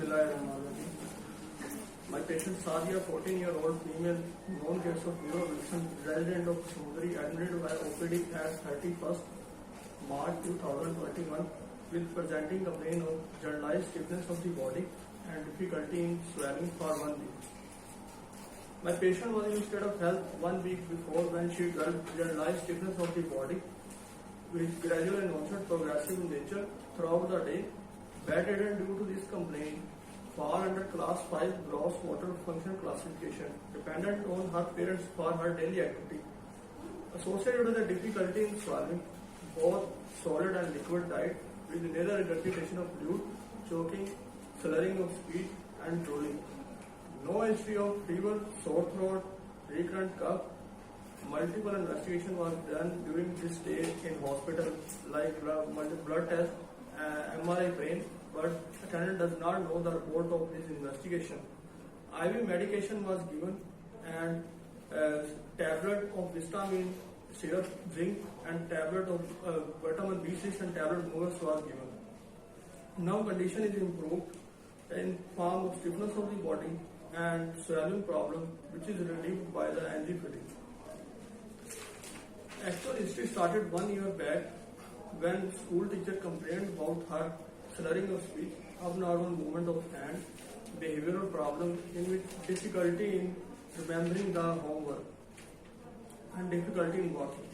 Bismillahirrahmanirrahim. My patient Sadia, 14-year-old female, known case of Neuro Wilson, resident of Samudri, admitted by OPD at 31st March 2021 with presenting complaint of generalized stiffness of the body and difficulty in swallowing for 1 week. My patient was in state of health 1 week before when she developed generalized stiffness of the body, with gradual and onset progressive in nature throughout the day. Bedridden due to this complaint, fall under class 5 gross motor function classification, dependent on her parents for her daily activity. Associated with the difficulty in swallowing both solid and liquid diet, with nasal regurgitation of fluid, choking, slurring of speech, and drooling. No history of fever, sore throat, recurrent cough. Multiple investigation was done during this stay in hospital, like blood test, MRI brain, but attendant does not know the report of this investigation. IV medication was given and tablet of histamine syrup, zinc, and tablet of vitamin B6 and tablet Movus was given. Now condition is improved in form of stiffness of the body and swallowing problem, which is relieved by the anti-fatigue. Actual history started 1 year back when school teacher complained about her slurring of speech, abnormal movement of hand, behavioral problem in which difficulty in remembering the homework, and difficulty in walking.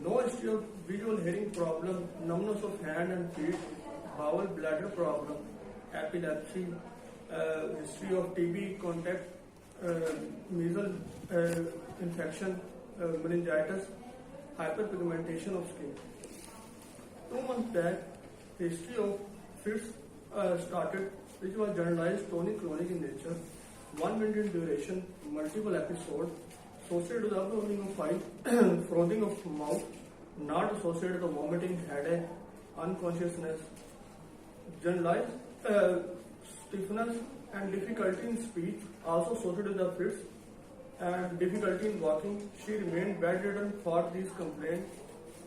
No history of visual hearing problem, numbness of hand and feet, bowel bladder problem, epilepsy, history of TB contact, measles infection, meningitis, hyperpigmentation of skin. 2 months back, history of fits started, which was generalized tonic-clonic in nature, 1 minute in duration, multiple episodes, associated with uploading of eye, frothing of mouth, not associated with vomiting, headache, unconsciousness. Generalized stiffness and difficulty in speech, also associated with the fits and difficulty in walking. She remained bedridden for these complaints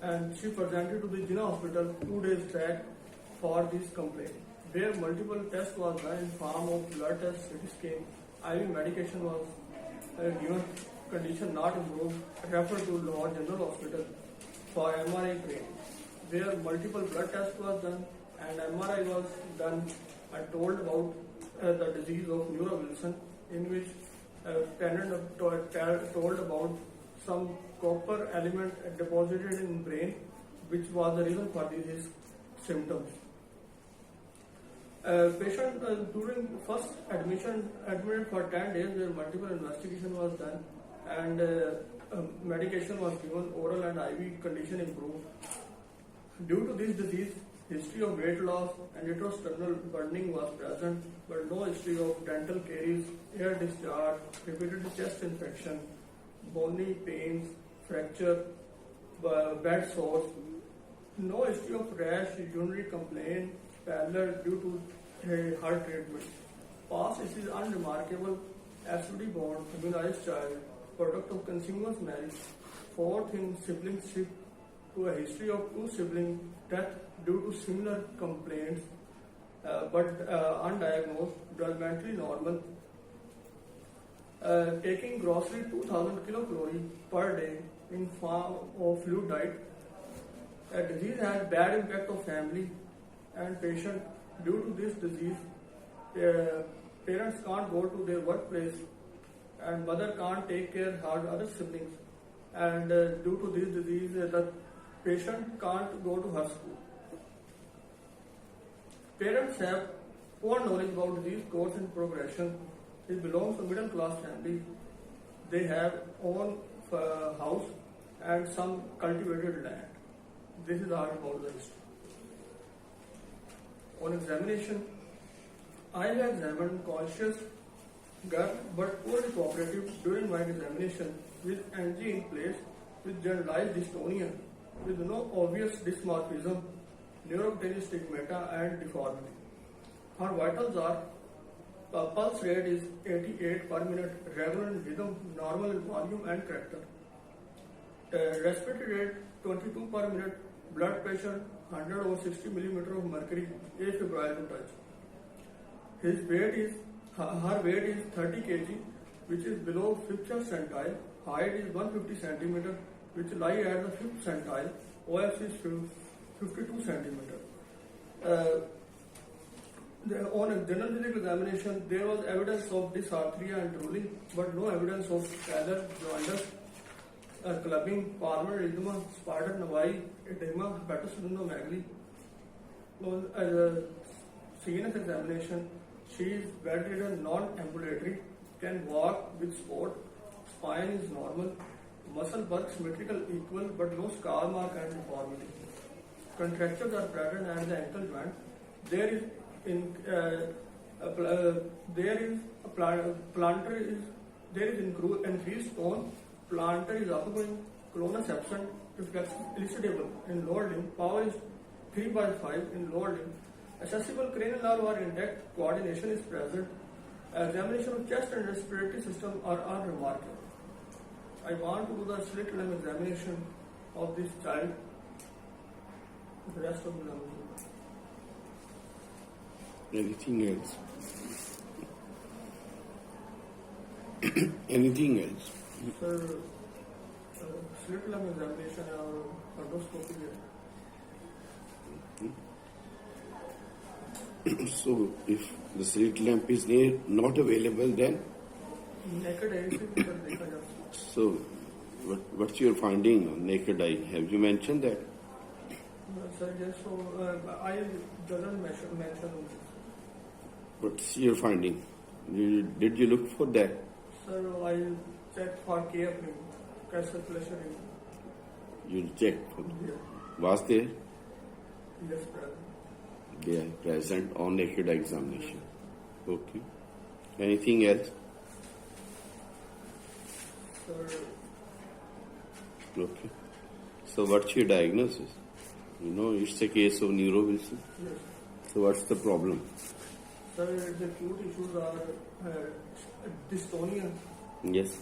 and she presented to the Jinnah hospital 2 days back for this complaint, where multiple tests was done in form of blood test, CT scan, IV medication was given, condition not improved, referred to Lahore General Hospital for MRI brain, where multiple blood tests was done and MRI was done and told about the disease of Neuro Wilson, in which tenant told about some copper element deposited in brain, which was the reason for these symptoms. Patient during first admission admitted for 10 days, where multiple investigation was done and medication was given, oral and IV, condition improved. Due to this disease, history of weight loss and retrosternal burning was present, but no history of dental caries, air discharge, repeated chest infection, bony pains, fracture, bed sores. No history of rash, urinary complaint, pallor due to heart treatment. Past is unremarkable, SUD born, immunized child, product of consumers marriage. Fourth in siblingship, to a history of 2 sibling death due to similar complaints, but undiagnosed, developmentally normal. Taking grocery 2000 kilocalories per day in form of fluid diet. A disease has bad impact of family and patient. Due to this disease, parents can't go to their workplace and mother can't take care of her other siblings, and due to this disease, the patient can't go to her school. Parents have poor knowledge about disease course and progression. It belongs to middle class family. They have own house and some cultivated land. This is all about the history. On examination, I have examined conscious girl but poorly cooperative during my examination, with NG in place, with generalized dystonia, with no obvious dysmorphism, neurocutaneous stigmata and deformity. Her vitals are pulse rate is 88 per minute, regular in rhythm, normal in volume and character. Respiratory rate 22 per minute, blood pressure 100/60 millimeter of mercury, afebrile to touch. Her weight is 30 kg, which is below 5th percentile. Height is 150 centimeter, which lie at the 5th percentile. OF is 52 centimeter. On a general physical examination, there was evidence of dysarthria and drooling, but no evidence of scalar, jaundice, clubbing, palmar edema, spider nevi, edema, hepatosplenomegaly. On CNS examination, she is bedridden, non-ambulatory, can walk with support, spine is normal, muscle bulk symmetrical equal, but no scar mark and deformity. Contractures are present at the ankle joint. There is increased tone. Plantar is upgoing. Clonus absent. Reflex elicitable in lower limb. Power is 3/5 in lower limb. Accessible cranial nerve are intact. Coordination is present. Examination of chest and respiratory system are unremarkable. I want to do the slit limb examination of this child. The rest of the examination. Anything else? Anything else? Sir, slit limb examination or endoscopy. So, if the slit lamp is not available, then Naked eye से भी कर देखा जा सकता है. so what's your finding on naked eye? Have you mentioned that? Sir, yes, so I doesn't mention this. What's your finding? Did you look for that? Sir, I checked for KF, cancer pressure. You checked for that. Yeah. Was there? Yes, brother. They are present on naked eye examination. Okay. Anything else? Sir, Okay. So what's your diagnosis? You know, it's a case of neurovillus. yes. So what's the problem? Sir, the acute issues are dystonia, Yes.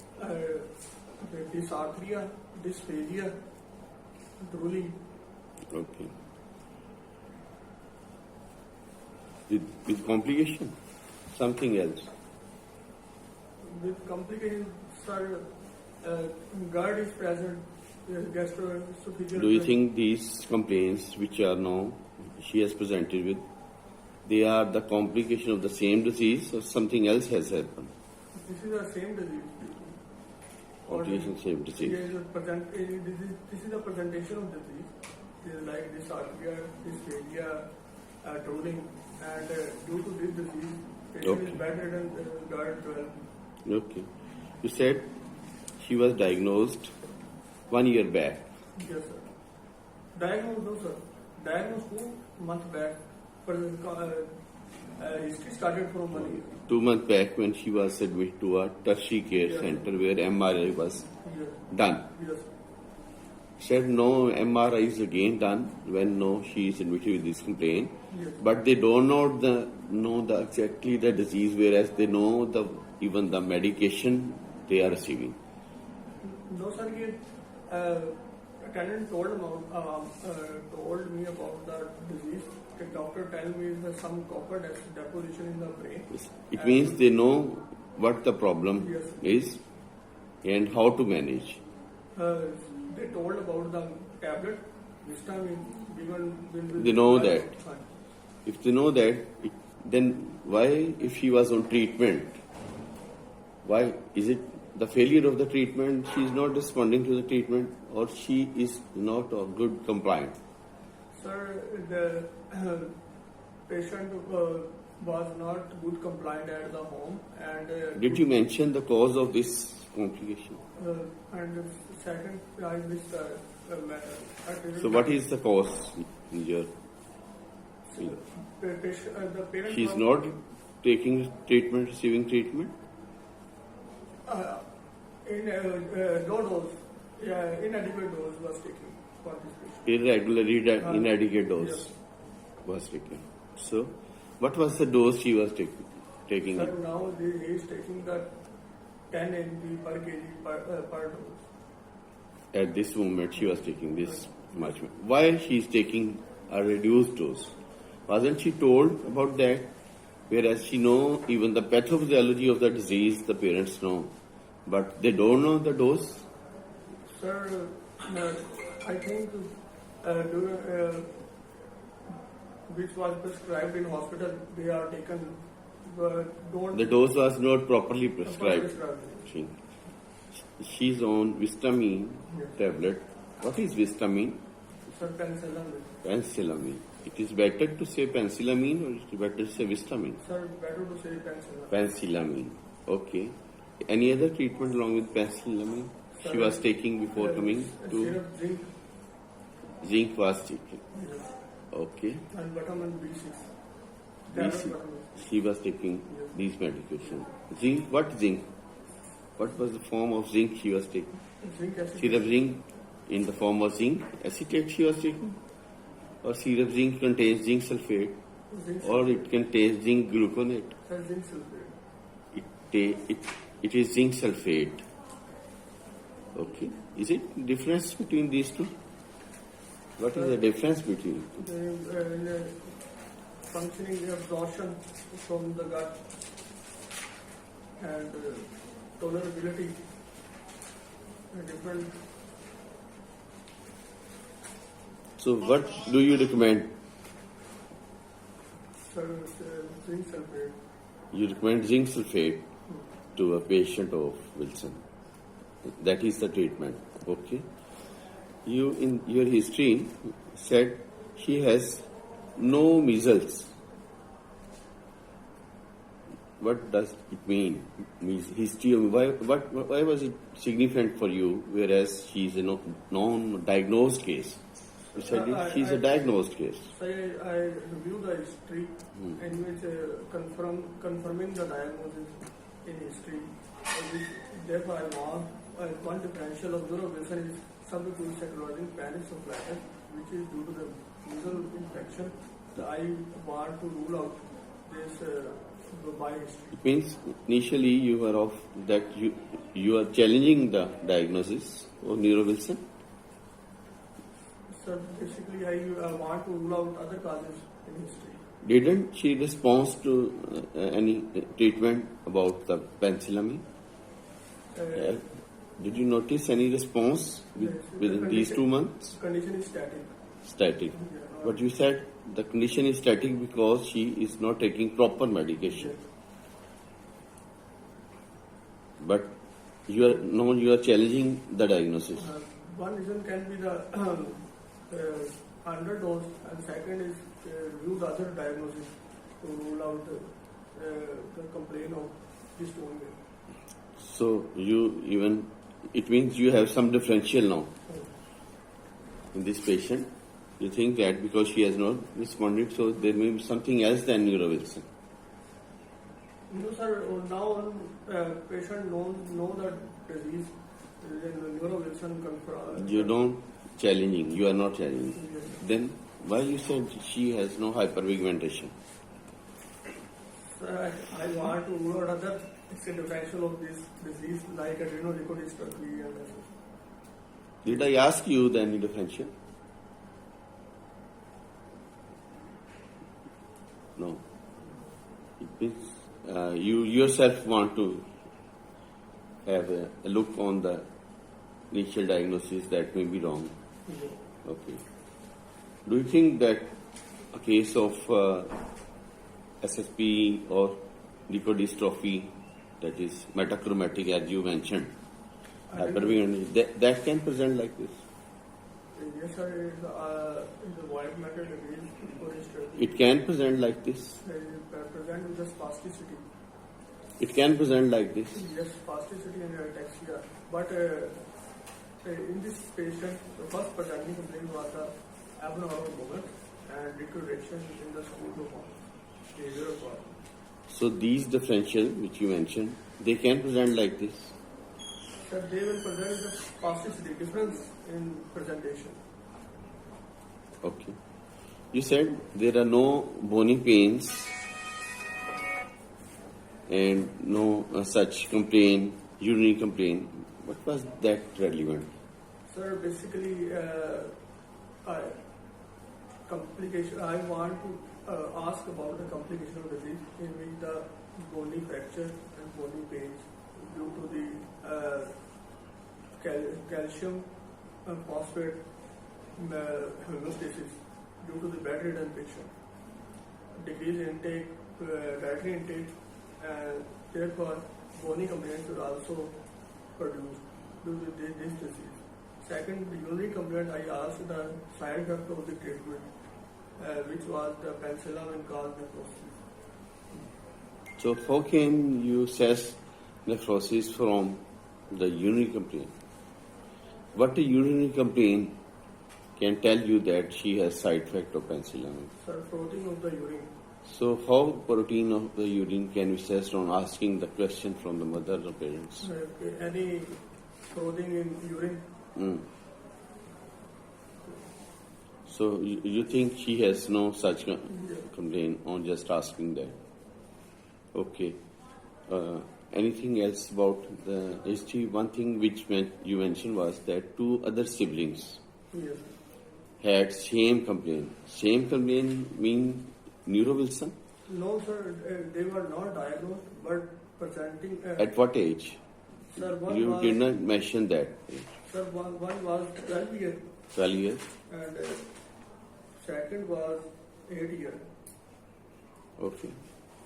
dysarthria, dysphagia, drooling. Okay. With complication? Something else? With complications, sir, GERD is present, gastroesophageal. Do you think these complaints which are now she has presented with, they are the complication of the same disease or something else has happened? This is the same disease. Complication same disease. This is the presentation of disease. It is like dysarthria, dysphagia, drooling, and due to this disease, patient is bedridden, GERD 12. Okay. You said she was diagnosed 1 year back. Yes, sir. Diagnosed, no, sir. Diagnosed 2 months back. History started from 1 year. 2 months back when she was admitted to a tertiary care Yes. center where MRI was Yes, done. yes, sir. Said no MRI is again done when she is admitted with this complaint. Yes. But they don't know the exactly the disease, whereas they know even the medication they are receiving. No, sir. Attendant told me about the disease. The doctor told me there's some copper deposition in the brain. It means they know what the problem Yes. is and how to manage. They told about the tablet. This time we will. They know that. If they know that, then why, if she was on treatment, why is it the failure of the treatment? She is not responding to the treatment, or she is not a good compliant? Sir, the patient was not good compliant at the home, and Did you mention the cause of this complication? and second, I missed the matter. So what is the cause here? The parent She is was- not taking treatment, receiving treatment? in low dose, inadequate dose was taken for this patient. Irregular, inadequate dose Yes. was taken. So, what was the dose she was taking? Sir, now he is taking the 10 mg per kg per dose. At this moment, she was taking this much. Why she is taking a reduced dose? Wasn't she told about that? Whereas she know even the pathophysiology of the disease, the parents know, but they don't know the dose. Sir, I think which was prescribed in hospital, they are taken, but don't. The dose was not properly prescribed. prescribed. She's on Vistamine Yes. tablet. What is Vistamine? Sir, penicillin. Penicillamine. It is better to say penicillamine or it is better to say Vistamine? Sir, better to say penicillin. Penicillamine. Okay. Any other treatment along with penicillamine she was taking before coming to? Syrup, zinc, Zinc was taken. yes. Okay. And vitamin B6. B6. Tablet vitamin. She was taking these medications. Zinc, what zinc? What was the form of zinc she was taking? Zinc acid. Syrup zinc in the form of zinc acetate she was taking? Or syrup zinc contains zinc sulfate? Zinc Or it contains zinc gluconate? Sir, zinc sulfate. It is zinc sulfate. Okay. Is it difference between these two? What is the difference between? The functioning absorption from the gut and tolerability different. So what do you recommend? Sir, zinc sulfate. You recommend zinc sulfate to a patient of Wilson. That is the treatment. Okay. You in your history said she has no measles. What does it mean? History of why was it significant for you? Whereas she is a non-diagnosed case. You said she's a diagnosed case. So I review the history in which confirming the diagnosis in history. Therefore, I want one differential of Wilson is subacute cytologic panics, which is due to the measles infection. So I want to rule out this by history. It means initially you were of that you are challenging the diagnosis of Neuro Wilson. So basically, I want to rule out other causes in history. Didn't she respond to any treatment about the penicillamine? Did you notice any response within these 2 months? Condition is static. Static. But you said the condition is static because she is not taking proper medication. But you are challenging the diagnosis. One reason can be the underdose, and second is review the other diagnosis to rule out the complaint of dystonia. So it means you have some differential now in this patient. You think that because she has not responded, so there may be something else than Neuro Wilson. No, sir. Now patient know the disease. Neuro Wilson confirmed. You don't challenging. You are not challenging. Yes. Then why you said she has no hyperpigmentation? Sir, I want to rule out other differential of this disease like adrenoleukodystrophy and Did I ask you the any differential? No. It means you yourself want to have a look on the initial diagnosis that may be wrong. Okay. Do you think that a case of SSP or leukodystrophy, that is metachromatic as you mentioned, hyperpigmentation, that can present like this? Yes, sir. In the white matter disease, leukodystrophy. It can present like this? Present with the spasticity. It can present like this? Yes, spasticity and ataxia. But in this patient, the first presenting complaint was the abnormal movement and deterioration in the school performance, behavioral problem. So these differential which you mentioned, they can present like this? Sir, they will present the spasticity, difference in presentation. Okay. You said there are no bony pains and no such complaint, urinary complaint. What was that relevant? Sir, basically, complication. I want to asked about the complication of disease in which the bony fracture and bony pains due to the calcium phosphate homeostasis due to the bedridden patient. Decrease intake, dietary intake, and therefore bony complaints were also produced due to this disease. Second, the urinary complaint, I asked the side effect of the treatment, which was the penicillin caused nephrosis. So how can you assess nephrosis from the urinary complaint? What a urinary complaint can tell you that she has side effect of penicillin? Sir, protein of the urine. So how protein of the urine can be assessed on asking the question from the mother or parents? Any protein in urine. So you think she has no such complaint on just asking that? Okay. Anything else about the history? One thing which you mentioned was that two other siblings Yes. had same complaint. Same complaint mean Neuro-Wilson? No, sir, they were not diagnosed, but presenting. At what age? Sir, You did not mention that age. Sir, one was 12 years, 12 years? and second was 8 years. Okay.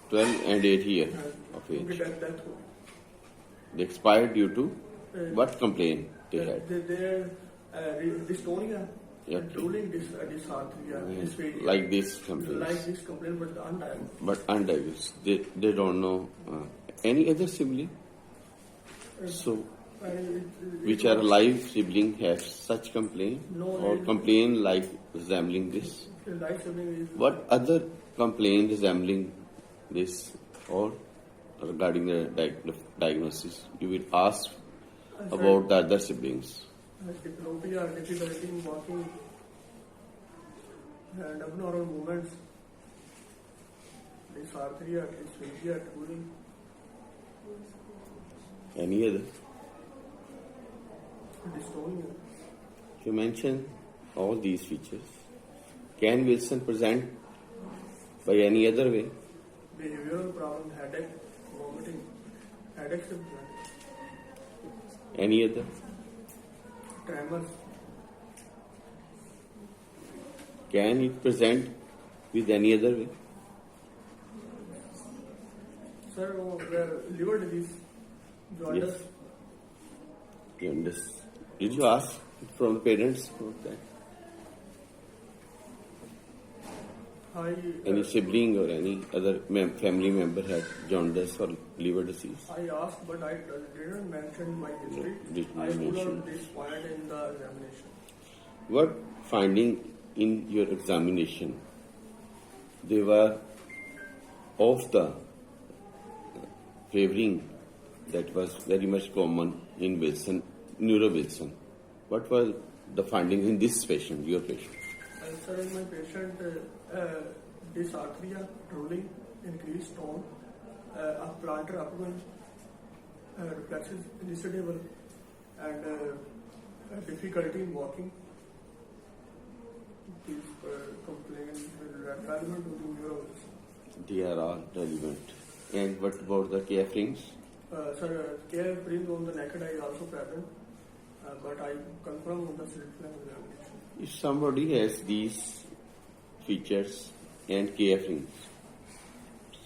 12 and 8 years of Okay, age. that's good. They expired due to Uh, what complaint they had? Dystonia, Yeah. drooling dysarthria, dysphagia. Like this complaint. Like this complaint, but undiagnosed. But undiagnosed. They don't know. Any other sibling? So, which are alive sibling have such complaint? No, Or it- complaint like resembling this? Life saving is What other complaint resembling this or regarding the diagnosis? You will ask about the other siblings. diplopia, difficulty in walking, and abnormal movements, dysarthria, dysphagia, drooling. Any other? Dystonia. You mentioned all these features. Can Wilson present by any other way? Behavioral problem, headache, vomiting, headache symptoms, Any other? tremors. Can it present with any other way? Sir, liver disease, jaundice. Yes. Did you ask from the parents about that? Any sibling or any other family member had jaundice or liver disease? I asked, but I didn't mention my history. Did I you put mention? out this point in the examination. What finding in your examination? They were of the favoring that was very much common in Wilson, Neuro-Wilson. What were the findings in this patient, your patient? Sir, in my patient, dysarthria, drooling, increased tone, plantar upgoing, reflexes initiable, and difficulty in walking. These complaints relevant to the Neuro-Wilson. They are all relevant. And what about the care rings? Sir, care brings on the naked eye also present, but I confirm on the slit lamp examination. If somebody has these features and KF rings,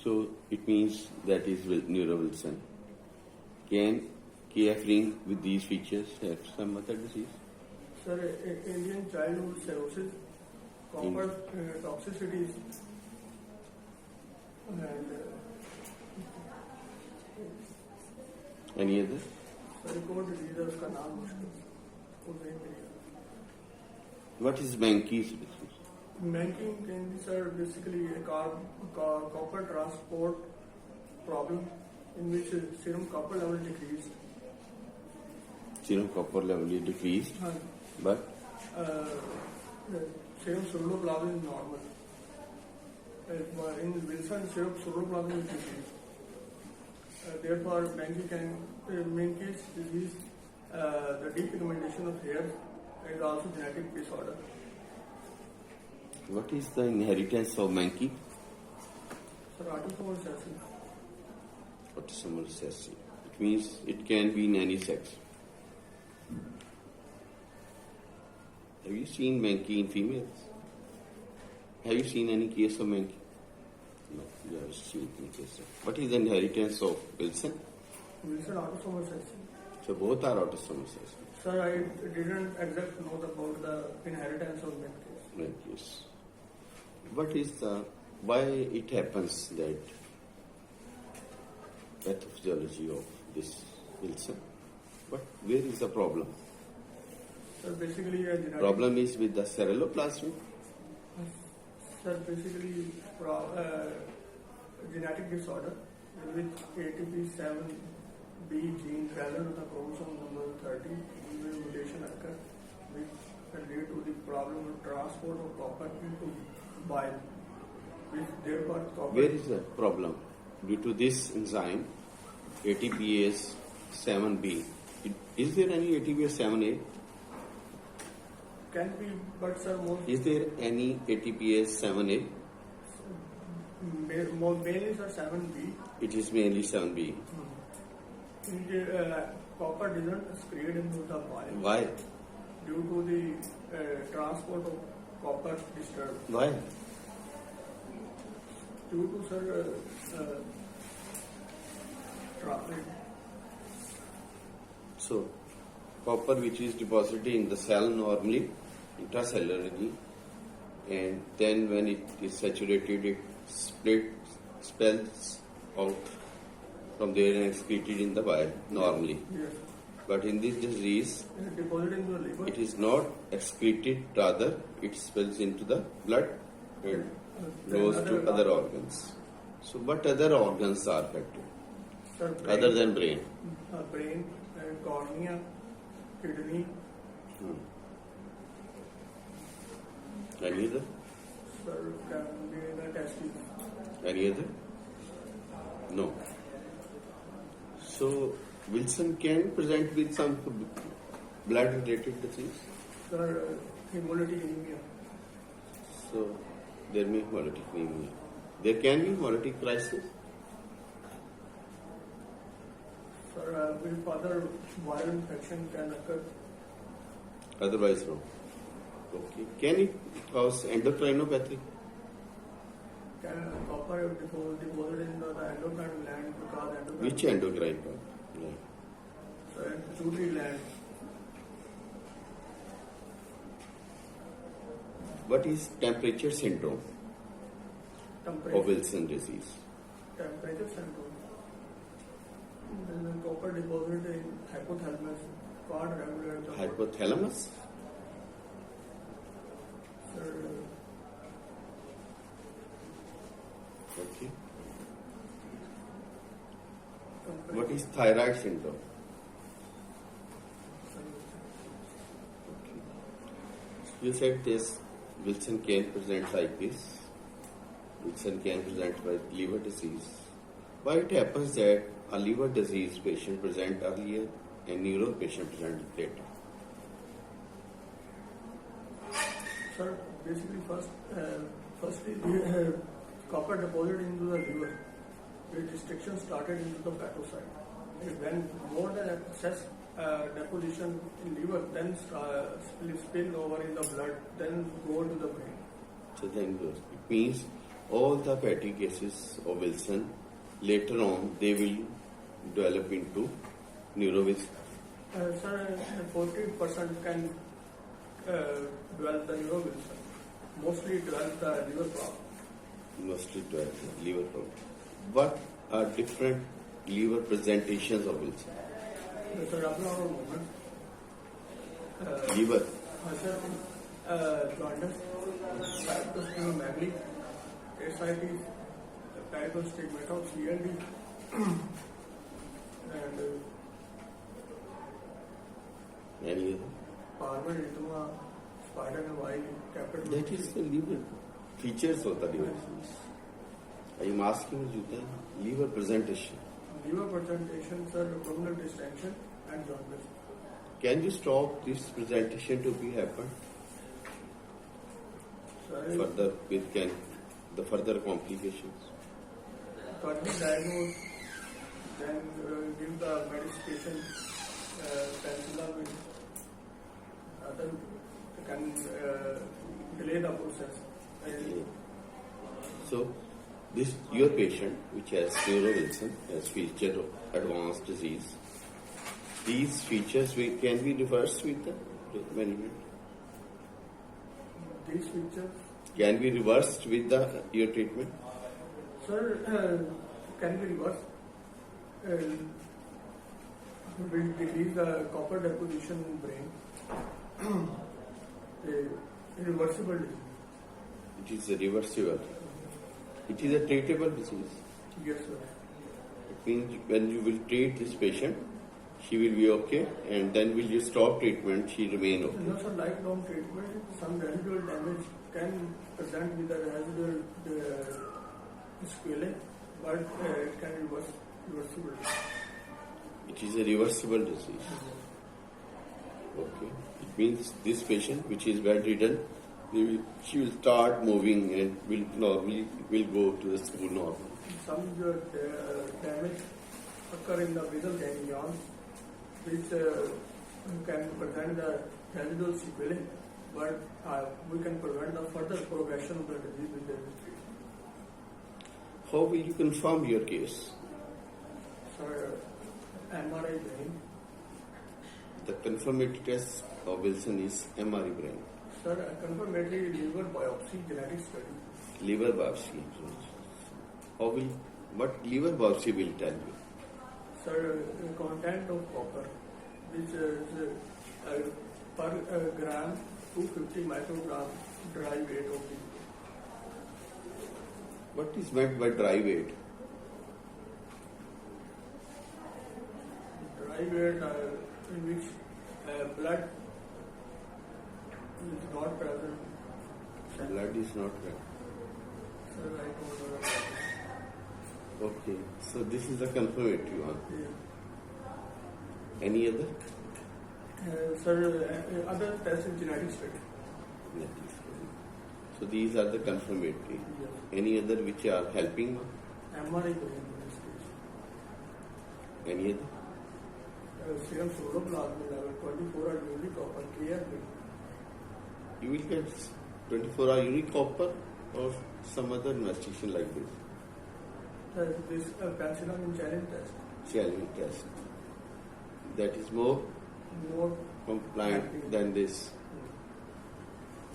so it means that is Neuro-Wilson. Can KF ring with these features have some other disease? Sir, Indian childhood cirrhosis, copper toxicities, and Any other? record disease है उसका नाम मुश्किल वो नहीं मिलेगा. What is Menkes disease? Banking can be, sir, basically a copper transport problem in which serum copper level decreased. Serum copper level is decreased, but Serum ceruloplasmin is normal. In Wilson, serum ceruloplasmin is decreased. Therefore, Menkes disease, the depigmentation of hair is also genetic disorder. what is the inheritance of Menkes? Sir, autosomal recessive. Autosomal recessive. It means it can be in any sex. Have you seen Menke in females? Have you seen any case of Menke? No, you have seen any case of. What is the inheritance of Wilson? Wilson autosomal recessive. So both are autosomal recessive. Sir, I didn't exactly know about the inheritance of Menkes. Yes. What is the why it happens that pathophysiology of this Wilson? But where is the problem? Sir, basically a genetic. Problem is with the ceruloplasmin. Sir, basically genetic disorder in which ATP7B gene present on the chromosome number 30 will mutation occur, which can lead to the problem of transport of copper into bile, which therefore copper. Where is the problem? Due to this enzyme, ATPase 7B. Is there any ATPase 7A? Can be, but sir, Is there any ATPase 7A? mainly sir 7B. It is mainly 7B. Copper doesn't excrete into the bile Why? due to the transport of copper disturbed. Why? Due to sir So, copper which is deposited in the cell normally, intracellularly, and then when it is saturated, it spells out from there and excreted in the bile normally. yes, But in this disease, deposited into the liver. it is not excreted, rather it spills into the blood and goes to other organs. So, what other organs are affected Sir, other than brain? brain and cornea, kidney, Any other? sir, can be the testes. Any other? No. So, Wilson can present with some blood-related disease. Sir, hemolytic anemia. So, there may be hemolytic anemia. There can be hemolytic crisis. Sir, with other viral infection can occur. Otherwise, no. Okay. Can it cause endocrinopathy? Can copper deposited in the endocrine gland because endocrine. Which endocrine part? Yeah. Sir, pituitary gland. What is temperature syndrome Temperature. of Wilson disease? Temperature syndrome. Then copper deposited in hypothalamus can't regulate the Hypothalamus? Sir, Okay. temperature. What is thyroid syndrome? Okay. You said this Wilson can present like this. Wilson can present with liver disease. Why it happens that a liver disease patient present earlier and neuro patient present later? Sir, basically firstly copper deposited into the liver. The restriction started into the hepatocyte. When more than excess deposition in liver, then spill over in the blood, then go to the brain. So then it means all the fatty cases of Wilson later on they will develop into neurovillus. Sir, 40% can develop the neurovillus. Mostly develop the liver problem. Mostly develop the liver problem. What are different liver presentations of Wilson? Sir, abnormal movement. Liver. Sir, jaundice, splenomegaly, ascites, stigmata, CLD, and Any other? Parma, edema, spider and wide capital. That is the liver features of the liver disease. I am asking you the liver presentation. Liver presentation, sir, abdominal distension and jaundice. Can you stop this presentation to be happen Sir, further with the further complications? Firstly diagnose, then give the medication, penicillin, other can delay the process. And So, this your patient, which has Neuro-Wilson, has feature of advanced disease. These features can be reversed with the management. these features, Can be reversed with your treatment. sir, can be reversed. Will decrease the copper deposition in brain. Irreversible disease. It is a reversible. It is a treatable disease. Yes, sir. It means when you will treat this patient, she will be okay, and then will you stop treatment, she remain okay. No, sir, lifelong treatment, some residual damage can present with the residual sequelae, but it can be reversible. It is a reversible disease. Okay. It means this patient, which is bedridden, she will start moving and will go to the school normal. Some damage occur in the basal ganglion, which can prevent the residual sequelae, but we can prevent the further progression of the disease with the treatment. How will you confirm your case? Sir, MRI brain. The confirmatory test of Wilson is MRI brain. Sir, a confirmatory liver biopsy genetic study. Liver biopsy. What liver biopsy will tell you? Sir, content of copper, which is per gram 250 microgram dry weight of the. What is meant by dry weight? Dry weight in which blood is not present. Blood is not red. Sir, I don't know. Okay, so this is the confirmatory one. Yeah. Any other? Sir, other tests in genetic study. So these are the confirmatory. Yes. Any other which are helping? MRI brain in this case. Any other? Serum protoplasmin level 24-hour uric copper KFB. You will get 24-hour uric copper or some other investigation like this. This penicillin challenge test. Challenge test. That is more More compliant than this.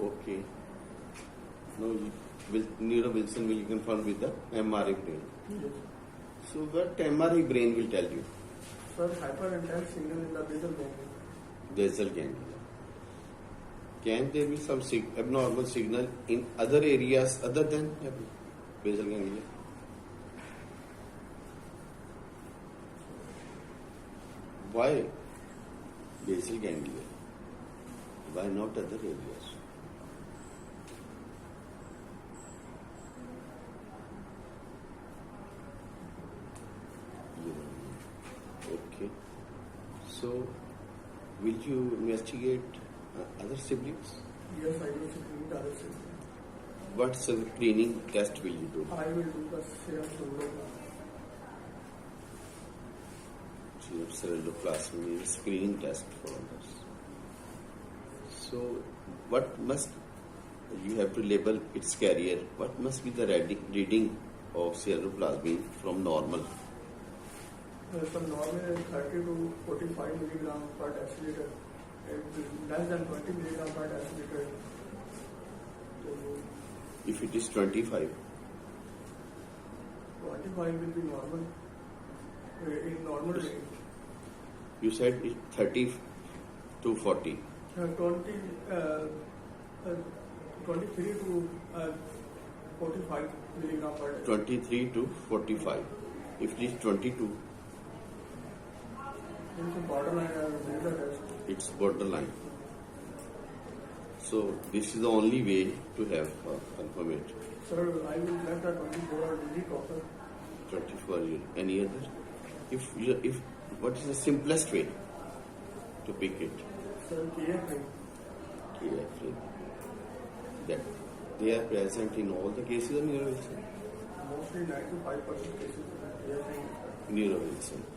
Okay. Now, Neuro-Wilson will confirm with the MRI brain. yes. So, what MRI brain will tell you? Sir, hyperintense signal in the basal ganglion. Basal ganglia. Can there be some abnormal signal in other areas other than basal ganglia? Why basal ganglia? Why not other areas? Okay. So, will you investigate other siblings? Yes, I will screen the other signal. What screening test will you do? I will do the serum protoplasmin. Ceruloplasmin is a screening test for others. So, what must you have to label its carrier? What must be the reading of ceruloplasmin from normal? So normal is 30 to 45 milligram per deciliter. Less than 20 milligram per deciliter. So If it is 25, 25 will be normal. In normal range. you said it 30 to 40. 23 to 45 milligram per day. 23 to 45. If it is 22, It's a borderline laser test. it's borderline. So this is the only way to have confirmatory. Sir, I will get the 24-hour daily copper. 24 year. Any other? If what is the simplest way to pick it? Sir, KFA. KFA. That they are present in all the cases of Neuro-Wilson. mostly 95% cases. They are saying Neurovision.